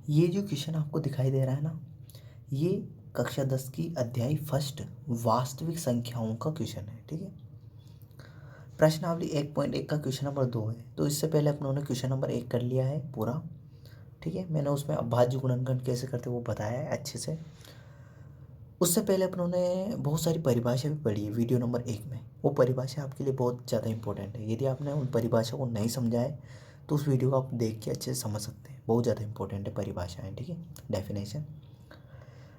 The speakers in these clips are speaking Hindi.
ये जो क्वेश्चन आपको दिखाई दे रहा है ना, ये कक्षा 10 की अध्याय फर्स्ट वास्तविक संख्याओं का क्वेश्चन है। ठीक है, प्रश्नावली 1.1 का क्वेश्चन नंबर 2 है। तो इससे पहले अपनों ने क्वेश्चन नंबर 1 कर लिया है पूरा। ठीक है, मैंने उसमें अभाज्य गुणनखंड कैसे करते वो बताया है अच्छे से। उससे पहले अपनों ने बहुत सारी परिभाषा भी पढ़ी है वीडियो नंबर 1 में। वो परिभाषा आपके लिए बहुत ज़्यादा इंपॉर्टेंट है। यदि आपने उन परिभाषा को नहीं समझा है तो उस वीडियो को आप देख के अच्छे से समझ सकते हैं। बहुत ज़्यादा इंपॉर्टेंट है परिभाषाएँ। ठीक है, डेफिनेशन।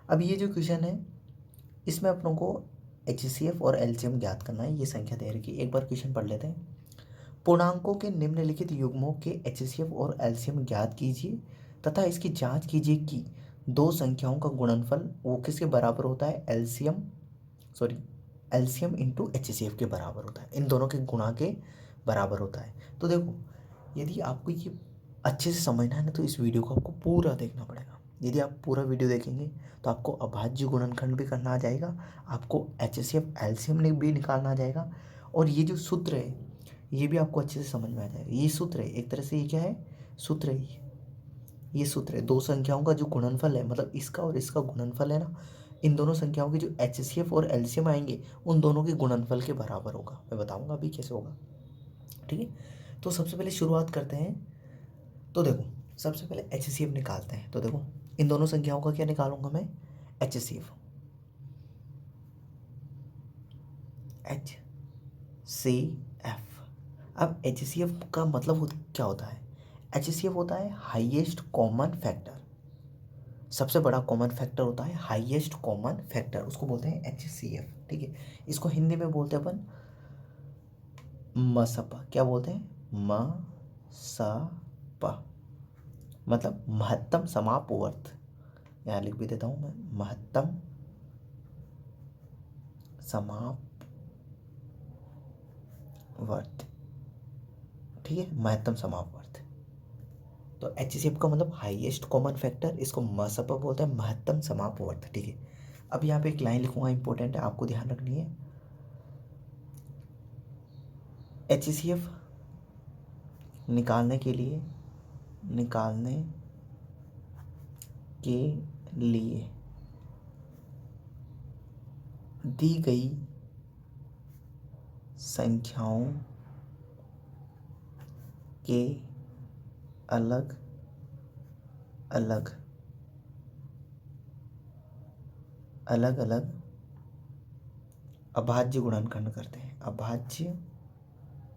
अब ये जो क्वेश्चन है इसमें अपनों को HCF और LCM ज्ञात करना है। ये संख्या दे रखी है, एक बार क्वेश्चन पढ़ लेते हैं। पूर्णांकों के निम्नलिखित युग्मों के HCF और LCM ज्ञात कीजिए तथा इसकी जांच कीजिए कि दो संख्याओं का गुणनफल वो किसके बराबर होता है, LCM इंटू HCF के बराबर होता है। इन दोनों के गुणा के बराबर होता है। तो देखो, यदि आपको ये अच्छे से समझना है ना तो इस वीडियो को आपको पूरा देखना पड़ेगा। यदि आप पूरा वीडियो देखेंगे तो आपको अभाज्य गुणनखंड भी करना आ जाएगा, आपको HCF LCM भी निकालना आ जाएगा, और ये जो सूत्र है ये भी आपको अच्छे से समझ में आ जाएगा। ये सूत्र है, एक तरह से ये क्या है, सूत्र है। ये सूत्र है, दो संख्याओं का जो गुणनफल है, मतलब इसका और इसका गुणनफल है ना, इन दोनों संख्याओं के जो HCF और LCM आएंगे उन दोनों के गुणनफल के बराबर होगा। मैं बताऊंगा अभी कैसे होगा। ठीक है, तो सबसे पहले शुरुआत करते हैं। तो देखो, सबसे पहले HCF निकालते हैं। तो देखो, इन दोनों संख्याओं का क्या निकालूंगा मैं, HCF। अब HCF का मतलब क्या होता है, HCF होता है हाईएस्ट कॉमन फैक्टर। सबसे बड़ा कॉमन फैक्टर होता है हाईएस्ट कॉमन फैक्टर, उसको बोलते हैं HCF। ठीक है, इसको हिंदी में बोलते हैं अपन मसपा। क्या बोलते हैं, मसपा, मतलब महत्तम समापवर्त। यहाँ लिख भी देता हूँ मैं, महत्तम समापवर्त। ठीक है, महत्तम समापवर्त। तो HCF का मतलब हाईएस्ट कॉमन फैक्टर, इसको मसपा बोलते हैं, महत्तम समापवर्त। ठीक है, अब यहाँ पे एक लाइन लिखूंगा, इंपॉर्टेंट है, आपको ध्यान रखनी है। HCF निकालने के लिए दी गई संख्याओं के अलग अलग अभाज्य गुणनखंड करते हैं, अभाज्य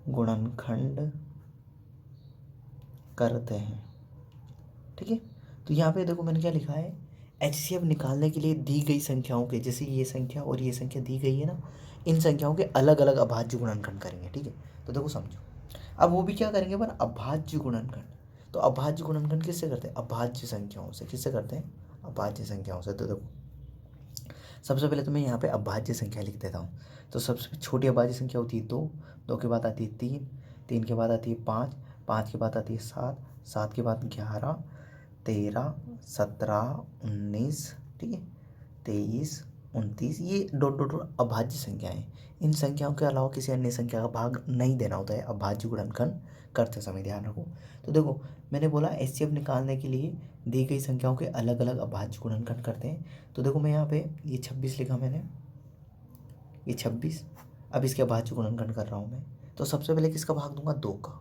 गुणनखंड करते हैं। ठीक है, तो यहाँ पे देखो मैंने क्या लिखा है, HCF निकालने के लिए दी गई संख्याओं के, जैसे ये संख्या और ये संख्या दी गई है ना, इन संख्याओं के अलग अलग अभाज्य गुणनखंड करेंगे। ठीक है, तो देखो समझो, अब वो भी क्या करेंगे अपन, अभाज्य गुणनखंड। तो अभाज्य गुणनखंड किससे करते हैं, अभाज्य संख्याओं से। किससे करते हैं, अभाज्य संख्याओं से। तो देखो, सबसे पहले तो मैं यहाँ पे अभाज्य संख्या लिख देता हूँ। तो सबसे छोटी अभाज्य संख्या होती है 2, 2 के बाद आती है 3, 3 के बाद आती है 5, 5 के बाद आती है 7, 7 के बाद 11, 13, 17, 19, ठीक है, 23, 29। ये डॉट डॉट डॉट अभाज्य संख्याएं। इन संख्याओं के अलावा किसी अन्य संख्या का भाग नहीं देना होता है अभाज्य गुणनखंड करते समय, ध्यान रखो। तो देखो, मैंने बोला HCF निकालने के लिए दी गई संख्याओं के अलग अलग अभाज्य गुणनखंड करते हैं। तो देखो, मैं यहाँ पे ये 26 लिखा मैंने, ये 26। अब इसके अभाज्य गुणनखंड कर रहा हूँ मैं। तो सबसे पहले किसका भाग दूंगा, 2 का।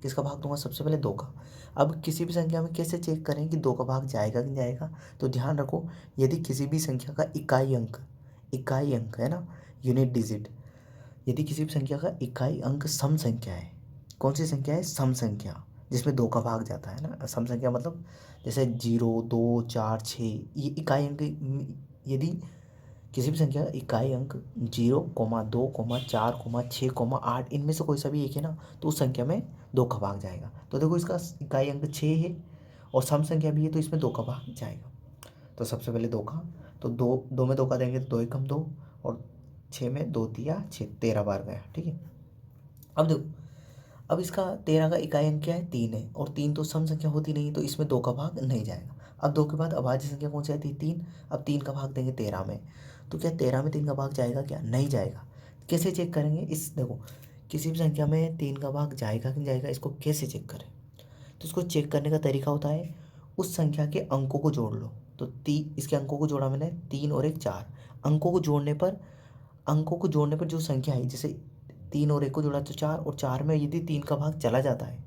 किसका भाग दूंगा, सबसे पहले 2 का। अब किसी भी संख्या में कैसे चेक करें कि 2 का भाग जाएगा कि नहीं जाएगा, तो ध्यान रखो, यदि किसी भी संख्या का इकाई अंक है ना, यूनिट डिजिट, यदि किसी भी संख्या का इकाई अंक सम संख्या है, कौन सी संख्या है, सम संख्या, जिसमें 2 का भाग जाता है ना। सम संख्या मतलब जैसे 0, 2, 4, 6, ये इकाई अंक। यदि किसी भी संख्या का इकाई अंक 0, 2, 4, 6, 8, इनमें से कोई सा भी एक है ना, तो उस संख्या में 2 का भाग जाएगा। तो देखो, इसका इकाई अंक 6 है और सम संख्या भी है, तो इसमें 2 का भाग जाएगा। तो सबसे पहले 2 का, तो 2 में 2 का देंगे तो 2 एकम 2, और 6 में 2 दिया 6, 13 बार गया। ठीक है, अब देखो, अब इसका 13 का इकाई अंक क्या है, 3 है, और 3 तो सम संख्या होती नहीं, तो इसमें 2 का भाग नहीं जाएगा। अब 2 के बाद अभाज्य संख्या कौन सी आती है, 3। अब 3 का भाग देंगे 13 में, तो क्या 13 में 3 का भाग जाएगा, क्या नहीं जाएगा। कैसे चेक करेंगे, इस देखो, किसी भी संख्या में 3 का भाग जाएगा कि नहीं जाएगा, इसको कैसे चेक करें। तो इसको चेक करने का तरीका होता है, उस संख्या के अंकों को जोड़ लो। तो इसके अंकों को जोड़ा मैंने 3 और 1 4। अंकों को जोड़ने पर जो संख्या है, जैसे 3 और 1 को जोड़ा तो 4, और 4 में यदि 3 का भाग चला जाता है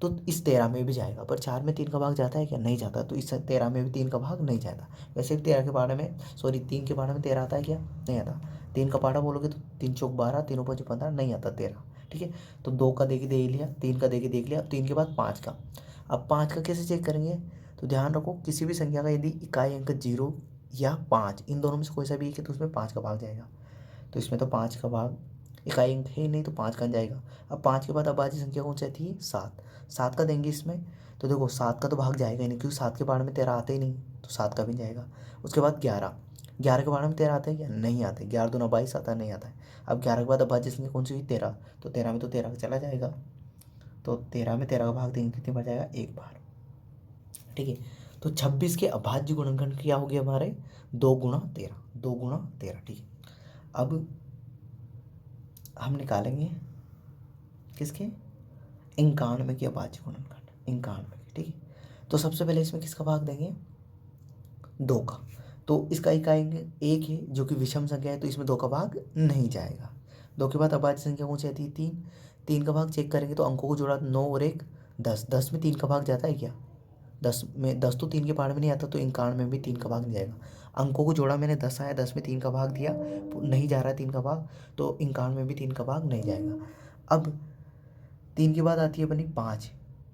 तो इस 13 में भी जाएगा। पर 4 में 3 का भाग जाता है क्या? नहीं जाता। तो इस 13 में भी 3 का भाग नहीं जाता। वैसे भी 13 के पहाड़े में 3 के पहाड़े में 13 आता है क्या? नहीं आता। 3 का पहाड़ा बोलोगे तो 3 चौक 12, 3 5 15, नहीं आता 13। ठीक है, तो 2 का देख लिया, 3 का देख लिया, 3 के बाद 5 का। अब 5 का कैसे चेक करेंगे? तो ध्यान रखो, किसी भी संख्या का यदि इकाई अंक 0 या 5, इन दोनों में से कोई सा भी एक है तो उसमें 5 का भाग जाएगा। तो इसमें तो 5 का भाग इकाई अंक है ही नहीं, तो 5 का जाएगा। अब 5 के बाद अभाज्य संख्या कौन सी आती है? 7। 7 का देंगे इसमें, तो देखो 7 का तो भाग जाएगा ही नहीं, क्योंकि 7 के बारे में 13 आते ही नहीं, तो 7 का भी जाएगा। उसके बाद 11। 11 के बारे में 13 आते हैं क्या? नहीं आते। 11 दूना 22 आता है, नहीं आता है। अब 11 के बाद अभाज्य संख्या कौन सी हुई? 13। तो 13 में तो 13 का चला जाएगा, तो 13 में 13 का भाग देंगे, कितनी बार जाएगा? 1 बार। ठीक है, तो 26 के अभाज्य गुणनखंड क्या हो गया हमारे? 2 गुणा 13, 2 गुणा 13। ठीक है, अब हम निकालेंगे किसके? 91 के अभाज्य गुणनखंड, 91 के। ठीक है, तो सबसे पहले इसमें किसका भाग देंगे? 2 का। तो इसका इकाई एक है जो कि विषम संख्या है, तो इसमें 2 का भाग नहीं जाएगा। 2 के बाद अभाज्य संख्या कौन सी आती है? 3। 3 का भाग चेक करेंगे तो अंकों को जोड़ा 9 और 1 10। 10 में 3 का भाग जाता है क्या? 10 तो 3 के पहाड़ में नहीं आता, तो 91 में भी 3 का भाग नहीं जाएगा। अंकों को जोड़ा मैंने 10 आया, 10 में 3 का भाग दिया, नहीं जा रहा है 3 का भाग, तो 91 में भी 3 का भाग नहीं जाएगा। अब 3 के बाद आती है अपनी 5।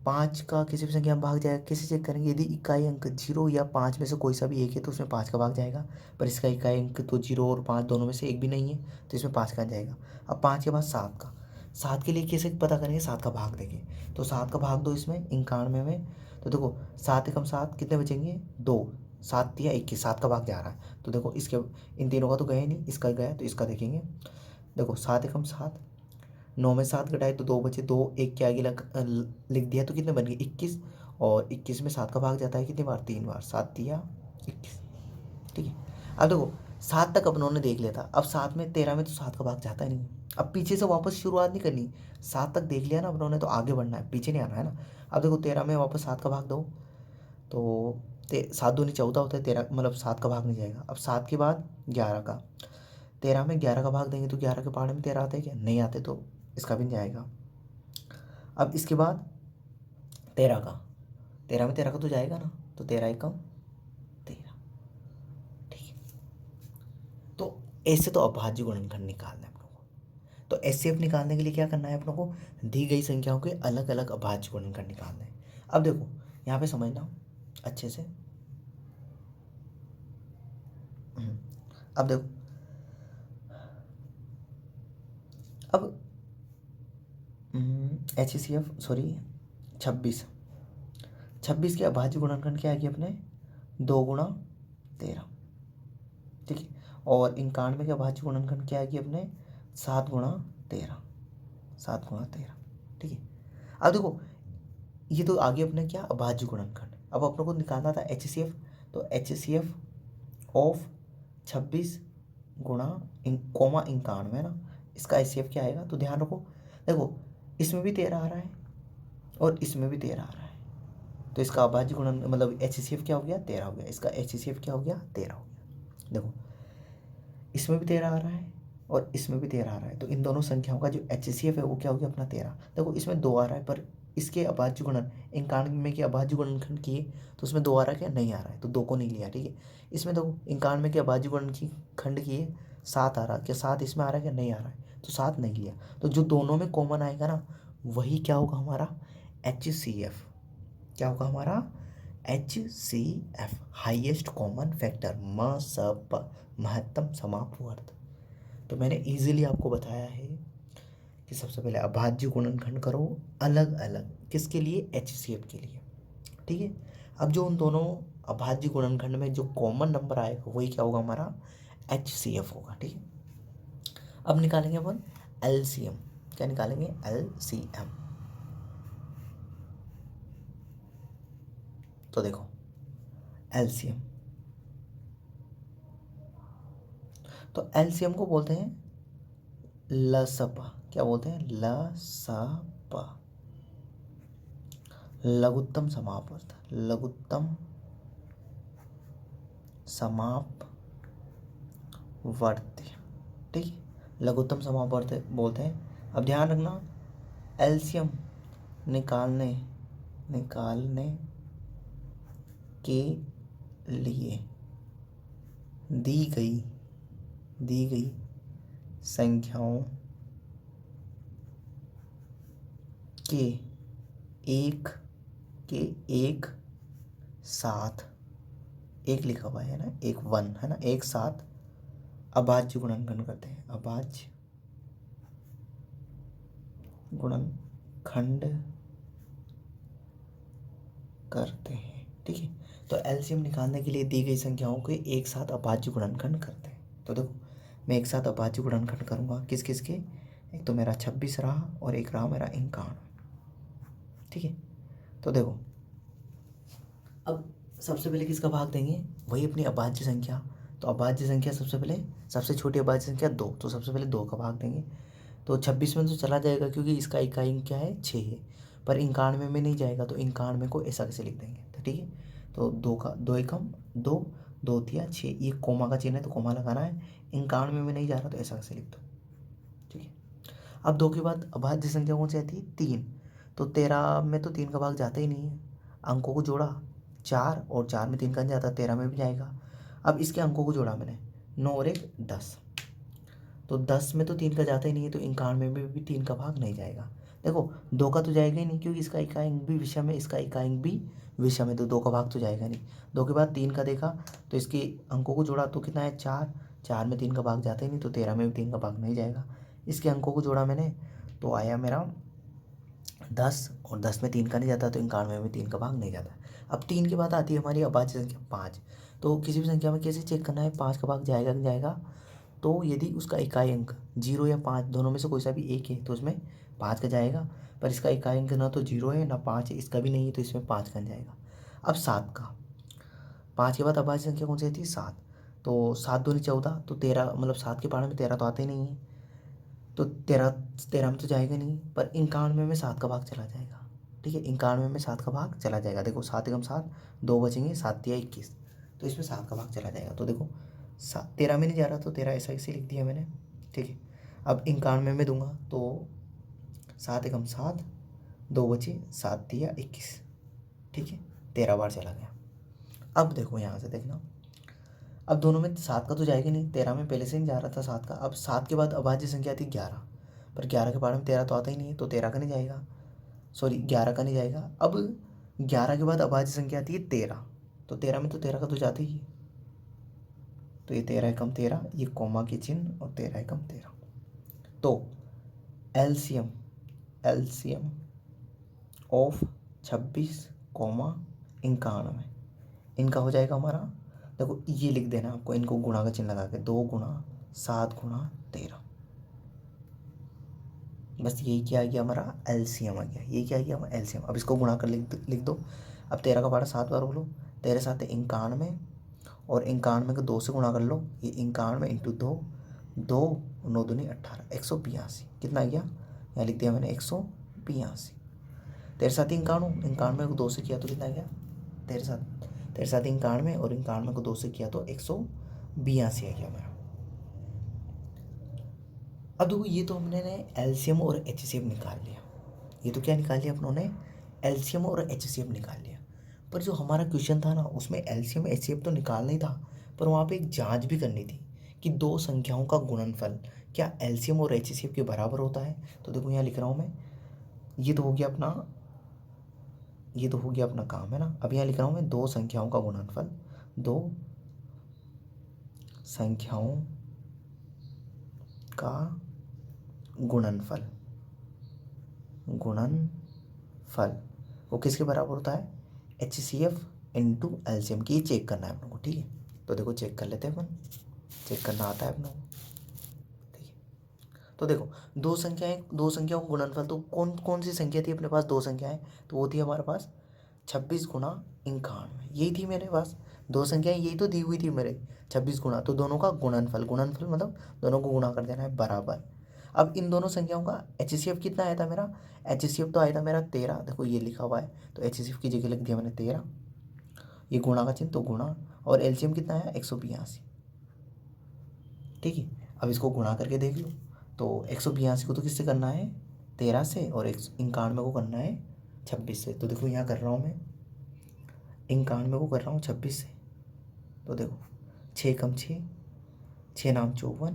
5 का किसी भी संख्या में भाग जाएगा, कैसे चेक करेंगे? यदि इकाई अंक 0 या 5 में से कोई सा भी एक है तो उसमें 5 का भाग जाएगा, पर इसका इकाई अंक तो 0 और 5 दोनों में से एक भी नहीं है, तो इसमें 5 का जाएगा। अब 5 के बाद 7 का। 7 के लिए कैसे पता करेंगे? 7 का भाग देंगे, तो 7 का भाग दो इसमें 91 में। तो देखो 7 एकम 7 कितने बचेंगे? 2। 7 दिया 21, 7 का भाग जा रहा है, तो देखो इसके इन तीनों का तो गया नहीं, इसका गया, तो इसका देखेंगे। देखो 7 एकम 7, 9 में 7 घटाए तो 2 बचे, 2 1 के आगे लिख दिया, तो कितने बन गए? 21। और 21 में 7 का भाग जाता है कितनी बार? 3 बार। 7 दिया 21। ठीक है, अब देखो 7 तक अपनों ने देख लिया था। अब 7 में 13 में तो 7 का भाग जाता ही नहीं। अब पीछे से वापस शुरुआत नहीं करनी, 7 तक देख लिया ना अपनों ने, तो आगे बढ़ना है, पीछे नहीं आना है ना। अब देखो 13 में वापस 7 का भाग दो, तो 7 दूनी 14 होता है, 13 मतलब 7 का भाग नहीं जाएगा। अब 7 के बाद 11 का। 13 में 11 का भाग देंगे तो 11 के पहाड़े में 13 आते हैं क्या? नहीं आते, तो इसका भी नहीं जाएगा। अब इसके बाद 13 का। 13 में 13 का तो जाएगा ना, तो 13 एकम 13। ठीक है, तो ऐसे तो अभाज्य गुणनखंड निकालना है अपनों को। तो एचसीएफ निकालने के लिए क्या करना है अपनों को? दी गई संख्याओं के अलग अलग अभाज्य गुणनखंड निकालना है। अब देखो यहाँ पे समझना अच्छे से। अब देखो, अब HCF 26 के अभाज्य गुणनखंड क्या है कि अपने 2 गुणा 13। ठीक है, और 91 के अभाज्य गुणनखंड क्या है कि अपने 7 गुणा 13, 7 गुणा 13। ठीक है, अब देखो ये तो आगे अपने क्या? अभाज्य गुणनखंड। अब अपनों को निकालना था HCF, तो HCF ऑफ 26 गुणा 91 ना, इसका HCF क्या आएगा? तो ध्यान रखो, देखो इसमें भी 13 आ रहा है और इसमें भी 13 आ रहा है, तो इसका अभाज्य गुणन मतलब HCF क्या हो गया? 13 हो गया। इसका HCF क्या हो गया? 13 हो गया। देखो इसमें भी 13 आ रहा है और इसमें भी 13 आ रहा है, तो इन दोनों संख्याओं का जो HCF है वो क्या हो गया? अपना 13। देखो इसमें 2 आ रहा है, पर इसके अभाज्य गुणन 91 के अभाज्य गुणनखंड किए तो उसमें 2 आ रहा है क्या? नहीं आ रहा है, तो 2 को नहीं लिया। ठीक है, इसमें देखो 91 के अभाज्य गुणन की खंड किए 7 आ रहा है क्या? 7 इसमें आ रहा है क्या? नहीं आ रहा है, तो 7 नहीं लिया। तो जो दोनों में कॉमन आएगा ना, वही क्या होगा? हमारा HCF। क्या होगा हमारा? HCF, हाईएस्ट कॉमन फैक्टर, महत्तम समापवर्त। तो मैंने इजीली आपको बताया है कि सबसे पहले अभाज्य गुणनखंड करो अलग अलग, किसके लिए? HCF के लिए। ठीक है, अब जो उन दोनों अभाज्य गुणनखंड में जो कॉमन नंबर आएगा वही क्या होगा? हमारा HCF होगा। ठीक है, अब निकालेंगे अपन LCM। क्या निकालेंगे? LCM। तो देखो LCM, तो LCM को बोलते हैं लसपा। क्या बोलते हैं? लसपा। लघुत्तम समापवर्त्य। ठीक है, लघुत्तम समापवर्त्य बोलते हैं। अब ध्यान रखना, एलसीएम निकालने के लिए दी गई संख्याओं के एक साथ, एक लिखा हुआ है ना, एक वन है ना, एक साथ अभाज्य गुणनखंड करते हैं, अभाज्य गुणनखंड करते हैं। ठीक है, तो एलसीएम निकालने के लिए दी गई संख्याओं के एक साथ अभाज्य गुणनखंड करते हैं। तो देखो मैं एक साथ अभाज्य गुणनखंड करूँगा किस किस के, एक तो मेरा 26 रहा और एक रहा मेरा 51। ठीक है, तो देखो अब सबसे पहले किसका भाग देंगे, वही अपनी अभाज्य संख्या। तो अभाज्य संख्या सबसे पहले, सबसे छोटी अभाज्य संख्या 2, तो सबसे पहले 2 का भाग देंगे। तो 26 में तो चला जाएगा क्योंकि इसका इकाई अंक क्या है, 6 है, पर 91 में नहीं जाएगा, तो 91 को ऐसा कैसे लिख देंगे। तो ठीक है, तो 2 का 2 एकम 2, 2 तिया 6, ये कोमा का चिन्ह है तो कोमा लगाना है। 91 में नहीं जा रहा तो ऐसा कैसे लिख दो। ठीक है, अब 2 के बाद अभाज्य संख्या कौन सी आती है, 3। तो 13 में तो 3 का भाग जाता ही नहीं है, अंकों को जोड़ा 4 और 4 में 3 का नहीं जाता, 13 में भी जाएगा। अब इसके अंकों को जोड़ा मैंने, 9 और 1 10, तो 10 में तो 3 का जाता ही नहीं है, तो 91 में भी 3 का भाग नहीं जाएगा। देखो 2 का तो जाएगा ही नहीं क्योंकि इसका इकाई अंक भी विषम है, इसका इकाई अंक भी विषम है, तो 2 का भाग तो जाएगा नहीं। 2 के बाद 3 का देखा तो इसके अंकों को जोड़ा तो कितना है, 4, 4 में 3 का भाग जाता ही नहीं, तो 13 में भी 3 का भाग नहीं जाएगा। इसके अंकों को जोड़ा मैंने तो आया मेरा 10, और 10 में 3 का नहीं जाता, तो 91 में 3 का भाग नहीं जाता। अब 3 के बाद आती है हमारी अभाज्य संख्या 5। तो किसी भी संख्या में कैसे चेक करना है, 5 का भाग जाएगा कि जाएगा, तो यदि उसका इकाई अंक 0 या 5 दोनों में से कोई सा भी एक है तो उसमें 5 का जाएगा, पर इसका इकाई अंक ना तो 0 है ना 5 है, इसका भी नहीं है, तो इसमें 5 का जाएगा। अब 7 का, 5 के बाद अभाज्य संख्या कौन सी आती है, 7। तो 7 दूनी 14, तो 13, मतलब 7 के पारे में 13 तो आते ही नहीं है, तो 13 में तो जाएगा नहीं, पर 91 में 7 का भाग चला जाएगा। ठीक है, 91 में 7 का भाग चला जाएगा। देखो 7 एकम 7, 2 बचेंगे, 7 तिया 21, तो इसमें 7 का भाग चला जाएगा। तो देखो 13 में नहीं जा रहा, तो 13 ऐसा इसे लिख दिया मैंने। ठीक है, अब 91 में दूंगा तो 7 एकम 7, 2 बचे, 7 तिया 21। ठीक है, 13 बार चला गया। अब देखो यहाँ से देखना, अब दोनों में 7 का तो जाएगा नहीं, 13 में पहले से नहीं जा रहा था 7 का। अब 7 के बाद अभाज्य संख्या थी 11, पर 11 के बारे में 13 तो आता ही नहीं है, तो 13 का नहीं जाएगा, सॉरी 11 का नहीं जाएगा। अब 11 के बाद अभाज्य संख्या आती है 13, तो 13 में तो 13 का तो जाता ही है, तो ये 13 एकम 13, ये कोमा के चिन्ह, और 13 एकम 13। तो एलसीएम ऑफ 26, 91 इनका हो जाएगा हमारा, देखो ये लिख देना आपको, इनको गुणा का चिन्ह लगा के, 2 गुणा 7 गुणा 13, बस यही क्या आ गया हमारा, एलसीएम आ गया। ये क्या आ गया हमारा एलसीएम। अब इसको गुणा कर लिख दो। अब 13 का 12 7 बार बोलो, 13 7 91, और 91 को 2 से गुणा कर लो, ये 91 इंटू 2, 2 9 दूनी 18, 182। कितना आ गया, यहाँ लिख दिया मैंने 182। 13 7 91, 91 को 2 से किया तो कितना आ गया, 13 7 91, और 91 को 2 से किया तो 182 आ गया मेरा। अब देखो ये तो हमने एलसीएम और एचसीएफ निकाल लिया, ये तो क्या निकाल लिया अपनों एलसीएम और एचसीएफ निकाल लिया। पर जो हमारा क्वेश्चन था ना, उसमें एलसीएम एचसीएफ तो निकालना ही था, पर वहाँ पे एक जांच भी करनी थी कि दो संख्याओं का गुणनफल क्या एलसीएम और एचसीएफ के बराबर होता है। तो देखो यहाँ लिख रहा हूँ मैं, ये तो हो गया अपना काम है ना। अब यहाँ लिख रहा हूँ मैं, दो संख्याओं का गुणनफल, दो संख्याओं का गुणनफल वो किसके बराबर होता है, एचसीएफ इंटू एलसीएम की, चेक करना है अपनों को। ठीक है, तो देखो चेक कर लेते हैं अपन, चेक करना आता है अपनों को। ठीक है, तो देखो दो संख्याओं का गुणनफल, तो कौन कौन सी संख्या थी अपने पास, दो संख्याएं, तो वो थी हमारे पास 26 गुणा 91, यही थी मेरे पास दो संख्याएं, यही तो दी हुई थी मेरे 26 गुणा, तो दोनों का गुणनफल मतलब दोनों को गुणा कर देना है बराबर। अब इन दोनों संख्याओं का HCF कितना आया था मेरा, HCF तो आया था मेरा 13, देखो ये लिखा हुआ है, तो HCF की जगह लिख दिया मैंने 13, ये गुणा का चिन्ह तो गुणा, और LCM कितना आया 182। ठीक है, अब इसको गुणा करके देख लो, तो 182 को तो किससे करना है 13 से, और 91 को करना है 26 से। तो देखो यहाँ कर रहा हूँ मैं 91 को कर रहा हूँ 26 से, तो देखो 6 कम 6, 6 नाम 54,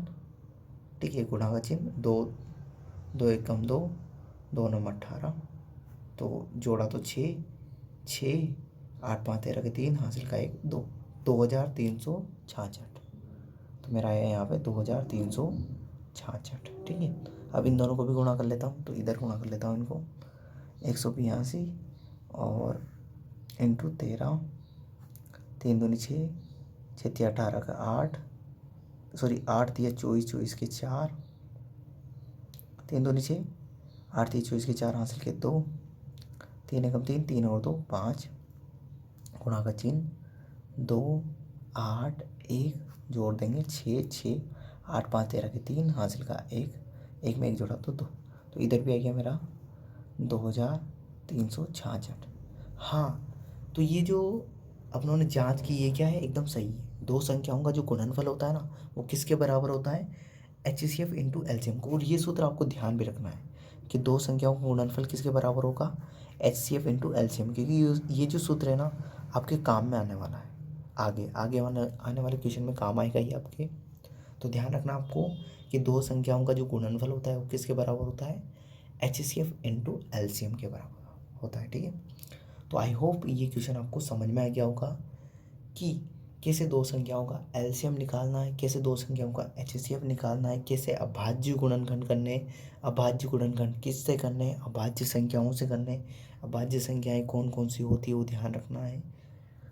ठीक है, गुणा का चिन्ह, 2 2 1 कम 2, 2 नम 18, तो जोड़ा तो 6 6, 8 5 13 के 3, हासिल का 1 2, 2366। तो मेरा आया यहाँ पे 2366। ठीक है, अब इन दोनों को भी गुणा कर लेता हूँ, तो इधर गुणा कर लेता हूँ इनको, 182 और इंटू 13, 3 दूनी 6, 6 तिया 18 का 8, सॉरी 8 तिया 24, 24 के 4, 3 दूनी 6, 8 तिया 24 के 4, हासिल के 2, 3 एकम 3, 3 और 2 5, गुणा का चिन्ह, 2 8 1, जोड़ देंगे 6 6, 8 5 13 के 3, हासिल का 1, 1 में 1 जोड़ा तो 2, तो इधर भी आ गया मेरा 2366। हाँ, तो ये जो अपनों ने जांच की ये क्या है, एकदम सही है। दो संख्याओं का जो गुणनफल होता है ना, वो किसके बराबर होता है, HCF इंटू LCM को। और ये सूत्र आपको ध्यान भी रखना है कि दो संख्याओं का गुणनफल किसके बराबर होगा, HCF इंटू LCM, क्योंकि ये जो सूत्र है ना आपके काम में आने वाला है, आगे आगे आने वाले क्वेश्चन में काम आएगा ये आपके। तो ध्यान रखना आपको कि दो संख्याओं का जो गुणनफल होता है वो किसके बराबर होता है, HCF इंटू LCM के बराबर होता है। ठीक है, तो आई होप ये क्वेश्चन आपको समझ में आ गया होगा कि कैसे दो संख्याओं का LCM निकालना है, कैसे दो संख्याओं का HCF निकालना है, कैसे अभाज्य गुणनखंड करने, अभाज्य गुणनखंड किससे करने, अभाज्य संख्याओं से करने, अभाज्य संख्याएं कौन कौन सी होती है वो ध्यान रखना है,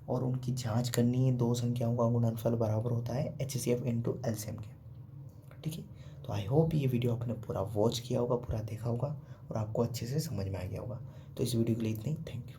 और उनकी जांच करनी है। दो संख्याओं का गुणनफल बराबर होता है HCF इंटू LCM के। ठीक है, तो आई होप ये वीडियो आपने पूरा वॉच किया होगा, पूरा देखा होगा और आपको अच्छे से समझ में आ गया होगा। तो इस वीडियो के लिए इतना ही, थैंक यू।